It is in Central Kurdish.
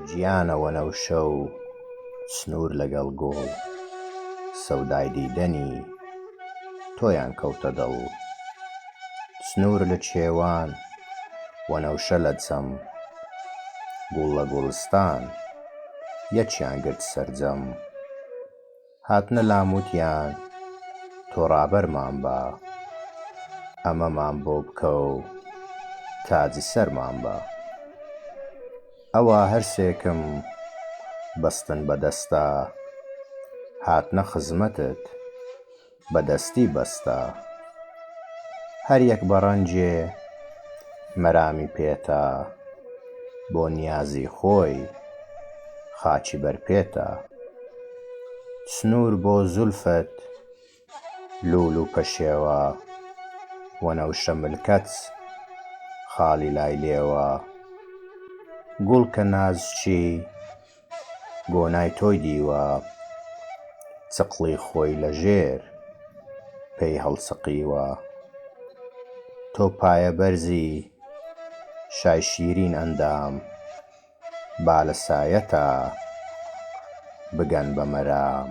گیانەوە نەوشە و سنوور لەگەڵ گوڵ، سەودای دیدەنی تۆیان کەوتە دڵ. سنوور لە کێوان وەنەوشە لە جەم، گوڵ لە گوڵستان یەکیان گرت سەرجەم. هاتنە لام وتیان تۆ ڕابەرمان بە، ئەمەمان بۆ بکە و تاجی سەرمان بە. ئەوا هەرسێکم بەستن بەدەستە، هاتنە خزمەتت بەدەستی بەستە. هەر یەک بە ڕەنجێ مەرامی پێتە، بۆ نیازی خۆی خاچی بەرپێتە. سنوور بۆ زولفت لوول و پەشێوە، وەنەوشە ملکەت خاڵی لای لێوە. گوڵ کە نازچی گۆنای تۆی دیوە، چقڵی خۆی لەژێر پێی هەڵچقیوە. تۆ پایە بەرزی شای شیرین ئەندام، با لە سایەتە بگەن بە مەرام.